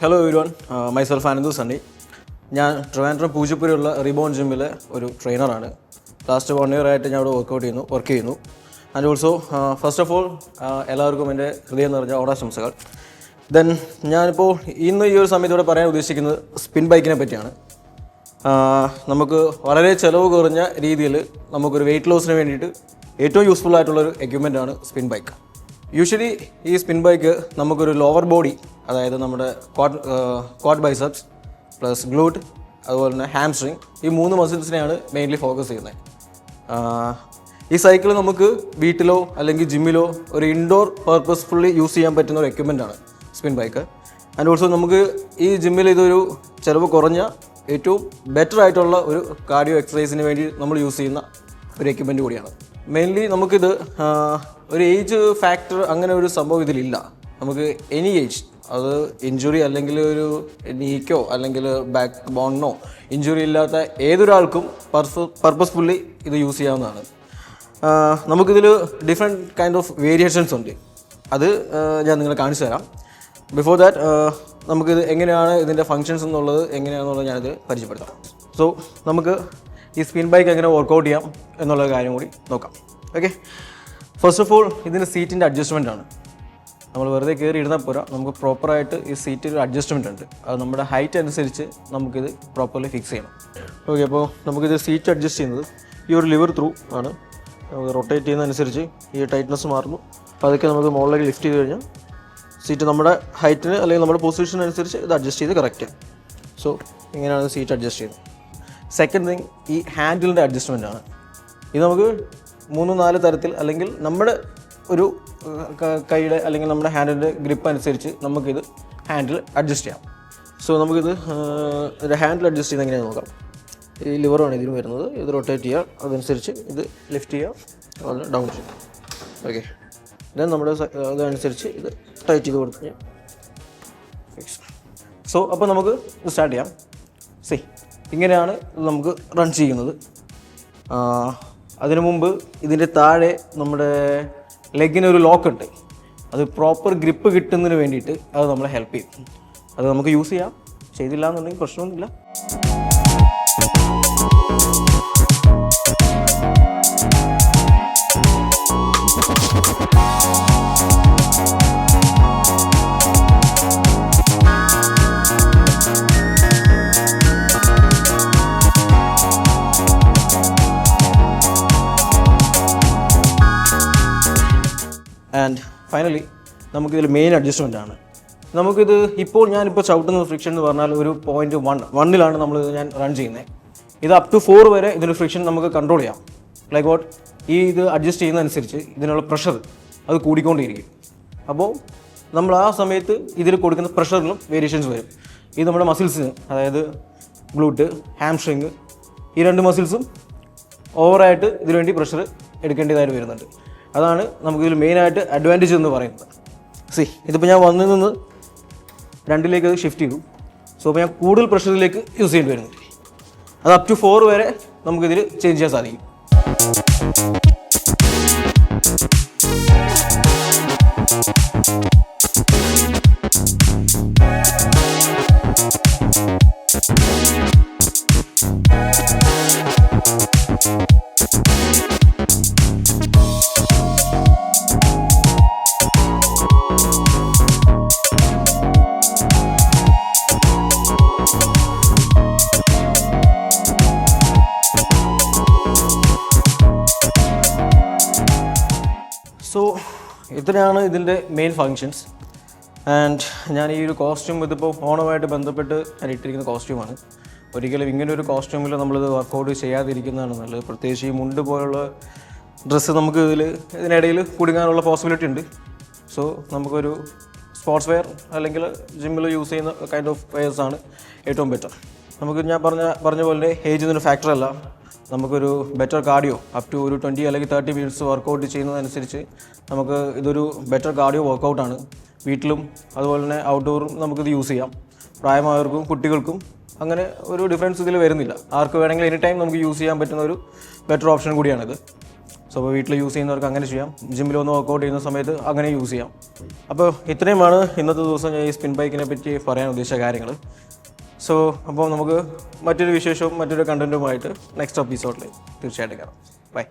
Hello everyone, myself Anandu Sunny. ഞാൻ Trivandrum പൂജപ്പുരയുള്ള reborn ജിമ്മിലെ ഒരു ട്രെയിനറാണ്. Last 1 year ആയിട്ട് ഞാൻ അവിടെ വർക്ക് ചെയ്യുന്നു. And also first of all എല്ലാവർക്കും എൻ്റെ ഹൃദയം നിറഞ്ഞ ഓണാശംസകൾ. ദെൻ ഞാനിപ്പോൾ ഇന്ന് ഈ ഒരു സമയത്തോടെ പറയാൻ ഉദ്ദേശിക്കുന്നത് സ്പിൻ ബൈക്കിനെ പറ്റിയാണ്. നമുക്ക് വളരെ ചിലവ് കുറഞ്ഞ രീതിയിൽ നമുക്കൊരു വെയിറ്റ് ലോസിന് വേണ്ടിയിട്ട് ഏറ്റവും യൂസ്ഫുൾ ആയിട്ടുള്ളൊരു എക്യുപ്മെൻ്റാണ് സ്പിൻ ബൈക്ക്. യൂഷ്വലി ഈ സ്പിൻ ബൈക്ക് നമുക്കൊരു ലോവർ ബോഡി, അതായത് നമ്മുടെ ക്വാഡ് ബൈസെപ്സ് പ്ലസ് ഗ്ലൂട്ട് അതുപോലെ തന്നെ ഹാംസ്ട്രിങ്, ഈ 3 മസിൽസിനെയാണ് മെയിൻലി ഫോക്കസ് ചെയ്യുന്നത്. ഈ സൈക്കിൾ നമുക്ക് വീട്ടിലോ അല്ലെങ്കിൽ ജിമ്മിലോ ഒരു ഇൻഡോർ പർപ്പസ്ഫുള്ളി യൂസ് ചെയ്യാൻ പറ്റുന്ന ഒരു എക്യുപ്മെൻ്റാണ് സ്പിൻ ബൈക്ക്. ആൻഡ് ഓൾസോ നമുക്ക് ഈ ജിമ്മിൽ ഇതൊരു ചിലവ് കുറഞ്ഞ ഏറ്റവും ബെറ്റർ ആയിട്ടുള്ള ഒരു കാർഡിയോ എക്സസൈസിന് വേണ്ടി നമ്മൾ യൂസ് ചെയ്യുന്ന ഒരു എക്യുപ്മെൻറ്റ് കൂടിയാണ്. മെയിൻലി നമുക്കിത് ഒരു ഏജ് ഫാക്ടർ അങ്ങനെ ഒരു സംഭവം ഇതിലില്ല. നമുക്ക് എനി ഏജ്, അത് ഇഞ്ചുറി അല്ലെങ്കിൽ ഒരു നീക്കോ അല്ലെങ്കിൽ ബാക്ക് ബോണിനോ ഇഞ്ചുറി ഇല്ലാത്ത ഏതൊരാൾക്കും പർപ്പസ്ഫുള്ളി ഇത് യൂസ് ചെയ്യാവുന്നതാണ്. നമുക്കിതിൽ ഡിഫറെൻറ്റ് കൈൻഡ് ഓഫ് വേരിയേഷൻസ് ഉണ്ട്. അത് ഞാൻ നിങ്ങളെ കാണിച്ചു തരാം. ബിഫോർ ദാറ്റ് നമുക്കിത് എങ്ങനെയാണ് ഇതിൻ്റെ ഫങ്ഷൻസ് എന്നുള്ളത് എങ്ങനെയാണെന്നുള്ളത് ഞാനിത് പരിചയപ്പെടുത്താം. സോ നമുക്ക് ഈ സ്പിൻ ബൈക്ക് എങ്ങനെ വർക്കൗട്ട് ചെയ്യാം എന്നുള്ള കാര്യം കൂടി നോക്കാം. ഓക്കെ, ഫസ്റ്റ് ഓഫ് ഓൾ ഇതിൻ്റെ സീറ്റിൻ്റെ അഡ്ജസ്റ്റ്മെൻ്റ് ആണ്. നമ്മൾ വെറുതെ കയറി ഇരുന്നാൽ പോരാ, നമുക്ക് പ്രോപ്പറായിട്ട് ഈ സീറ്റിൽ അഡ്ജസ്റ്റ്മെൻ്റ് ഉണ്ട്. അത് നമ്മുടെ ഹൈറ്റ് അനുസരിച്ച് നമുക്കിത് പ്രോപ്പർലി ഫിക്സ് ചെയ്യണം. ഓക്കെ, അപ്പോൾ നമുക്കിത് സീറ്റ് അഡ്ജസ്റ്റ് ചെയ്യുന്നത് ഈ ഒരു ലിവർ ത്രൂ ആണ്. നമുക്ക് റൊട്ടേറ്റ് ചെയ്യുന്നതനുസരിച്ച് ഈ ടൈറ്റ്നസ് മാറുന്നു. അപ്പോൾ അതൊക്കെ നമുക്ക് മുകളിലേക്ക് ലിഫ്റ്റ് ചെയ്ത് കഴിഞ്ഞാൽ സീറ്റ് നമ്മുടെ ഹൈറ്റിന് അല്ലെങ്കിൽ നമ്മുടെ പൊസിഷൻ അനുസരിച്ച് ഇത് അഡ്ജസ്റ്റ് ചെയ്ത് കറക്റ്റ് ചെയ്യും. സോ ഇങ്ങനെയാണ് സീറ്റ് അഡ്ജസ്റ്റ് ചെയ്യുന്നത്. സെക്കൻഡ് തിങ് ഈ ഹാൻഡിലിൻ്റെ അഡ്ജസ്റ്റ്മെൻ്റ് ആണ്. ഇത് നമുക്ക് 3-4 തരത്തിൽ, അല്ലെങ്കിൽ നമ്മുടെ ഒരു കൈയുടെ അല്ലെങ്കിൽ നമ്മുടെ ഹാൻഡിലിൻ്റെ ഗ്രിപ്പ് അനുസരിച്ച് നമുക്കിത് ഹാൻഡിൽ അഡ്ജസ്റ്റ് ചെയ്യാം. സോ നമുക്കിത് ഹാൻഡിൽ അഡ്ജസ്റ്റ് ചെയ്യുന്നത് എങ്ങനെയാണെന്ന് നോക്കാം. ഈ ലിവറാണ് ഇതിന് വരുന്നത്. ഇത് റൊട്ടേറ്റ് ചെയ്യുക, അതനുസരിച്ച് ഇത് ലിഫ്റ്റ് ചെയ്യുക, അത് ഡൗൺ ചെയ്യുക. ഓക്കെ, ദെൻ നമ്മുടെ അതനുസരിച്ച് ഇത് ടൈറ്റ് ചെയ്ത് കൊടുത്തു കഴിഞ്ഞാൽ ഫിക്സ്. സോ അപ്പോൾ നമുക്ക് ഇത് സ്റ്റാർട്ട് ചെയ്യാം. ഇങ്ങനെയാണ് നമുക്ക് റൺ ചെയ്യുന്നത്. അതിനു മുമ്പ് ഇതിൻ്റെ താഴെ നമ്മുടെ ലെഗിനൊരു ലോക്ക് ഉണ്ട്. അത് പ്രോപ്പർ ഗ്രിപ്പ് കിട്ടുന്നതിന് വേണ്ടിയിട്ട് അത് നമ്മളെ ഹെൽപ്പ് ചെയ്യും. അത് നമുക്ക് യൂസ് ചെയ്യാം, ചെയ്തില്ല എന്നുണ്ടെങ്കിൽ പ്രശ്നമൊന്നുമില്ല. ആൻഡ് ഫൈനലി നമുക്കിതിൽ മെയിൻ അഡ്ജസ്റ്റ്മെൻ്റ് ആണ്. നമുക്കിത് ഞാനിപ്പോൾ ചവിട്ടുന്ന ഫ്രിക്ഷൻ എന്ന് പറഞ്ഞാൽ ഒരു 0.1 ഞാൻ റൺ ചെയ്യുന്നത്. ഇത് അപ് ടു 4 വരെ ഇതിൻ്റെ ഫ്രിക്ഷൻ നമുക്ക് കൺട്രോൾ ചെയ്യാം. ലൈക്ക് വാട്ട്, ഇത് അഡ്ജസ്റ്റ് ചെയ്യുന്നതനുസരിച്ച് ഇതിനുള്ള പ്രഷർ അത് കൂടിക്കൊണ്ടിരിക്കും. അപ്പോൾ നമ്മൾ ആ സമയത്ത് ഇതിൽ കൊടുക്കുന്ന പ്രഷറിലും വേരിയേഷൻസ് വരും. ഇത് നമ്മുടെ മസിൽസിന്, അതായത് ഗ്ലൂട്ട്, ഹാംസ്ട്രിങ്, ഈ 2 മസിൽസും ഓവറായിട്ട് ഇതിനു വേണ്ടി പ്രഷർ എടുക്കേണ്ടതായിട്ട് വരുന്നുണ്ട്. അതാണ് നമുക്കിതിൽ മെയിനായിട്ട് അഡ്വാൻറ്റേജ് എന്ന് പറയുന്നത്. ഇതിപ്പോൾ ഞാൻ വന്നിൽ നിന്ന് 2ലേക്ക് അത് ഷിഫ്റ്റ് ചെയ്തു. സോ അപ്പോൾ ഞാൻ കൂടുതൽ പ്രഷറിലേക്ക് യൂസ് ചെയ്യേണ്ടി വരുന്നുണ്ട്. അത് അപ് ടു 4 വരെ നമുക്കിതിൽ ചേഞ്ച് ചെയ്യാൻ സാധിക്കും. സോ ഇത്രയാണ് ഇതിൻ്റെ മെയിൻ ഫങ്ഷൻസ്. ആൻഡ് ഞാൻ ഈ ഒരു കോസ്റ്റ്യൂം ഇതിപ്പോൾ ഓണമായിട്ട് ബന്ധപ്പെട്ട് ഞാൻ ഇട്ടിരിക്കുന്ന കോസ്റ്റ്യൂമാണ്. ഒരിക്കലും ഇങ്ങനെ ഒരു കോസ്റ്റ്യൂമിൽ നമ്മളിത് വർക്കൗട്ട് ചെയ്യാതിരിക്കുന്നതാണ് നല്ലത്. പ്രത്യേകിച്ച് ഈ മുണ്ട് പോലുള്ള ഡ്രസ്സ് നമുക്ക് ഇതിനിടയിൽ കുടുങ്ങാനുള്ള പോസിബിലിറ്റി ഉണ്ട്. സോ നമുക്കൊരു സ്പോർട്സ് വെയർ അല്ലെങ്കിൽ ജിമ്മിൽ യൂസ് ചെയ്യുന്ന കൈൻഡ് ഓഫ് വെയേഴ്സാണ് ഏറ്റവും ബെറ്റർ. നമുക്ക് ഞാൻ പറഞ്ഞ പോലെ ഏജ് ഇതിന് ഫാക്ടറല്ല. നമുക്കൊരു ബെറ്റർ കാർഡിയോ അപ് ടു ഒരു 20 അല്ലെങ്കിൽ 30 മിനിറ്റ്സ് വർക്കൗട്ട് ചെയ്യുന്നതനുസരിച്ച് നമുക്ക് ഇതൊരു ബെറ്റർ കാർഡിയോ വർക്കൗട്ടാണ്. വീട്ടിലും അതുപോലെ തന്നെ ഔട്ട്ഡോറും നമുക്കിത് യൂസ് ചെയ്യാം. പ്രായമായവർക്കും കുട്ടികൾക്കും അങ്ങനെ ഒരു ഡിഫറൻസ് ഇതിൽ വരുന്നില്ല. ആർക്ക് വേണമെങ്കിൽ എനി ടൈം നമുക്ക് യൂസ് ചെയ്യാൻ പറ്റുന്ന ഒരു ബെറ്റർ ഓപ്ഷൻ കൂടിയാണിത്. സോ അപ്പോൾ വീട്ടിൽ യൂസ് ചെയ്യുന്നവർക്ക് അങ്ങനെ ചെയ്യാം, ജിമ്മിൽ വന്ന് വർക്കൗട്ട് ചെയ്യുന്ന സമയത്ത് അങ്ങനെ യൂസ് ചെയ്യാം. അപ്പോൾ ഇത്രയുമാണ് ഇന്നത്തെ ദിവസം ഞാൻ ഈ സ്പിൻ ബൈക്കിനെ പറ്റി പറയാൻ ഉദ്ദേശിച്ച കാര്യങ്ങൾ. സോ അപ്പോൾ നമുക്ക് മറ്റൊരു വിശേഷവും മറ്റൊരു കണ്ടൻറ്റുമായിട്ട് നെക്സ്റ്റ് എപ്പിസോഡിൽ തീർച്ചയായിട്ടും കാണാം. ബൈ.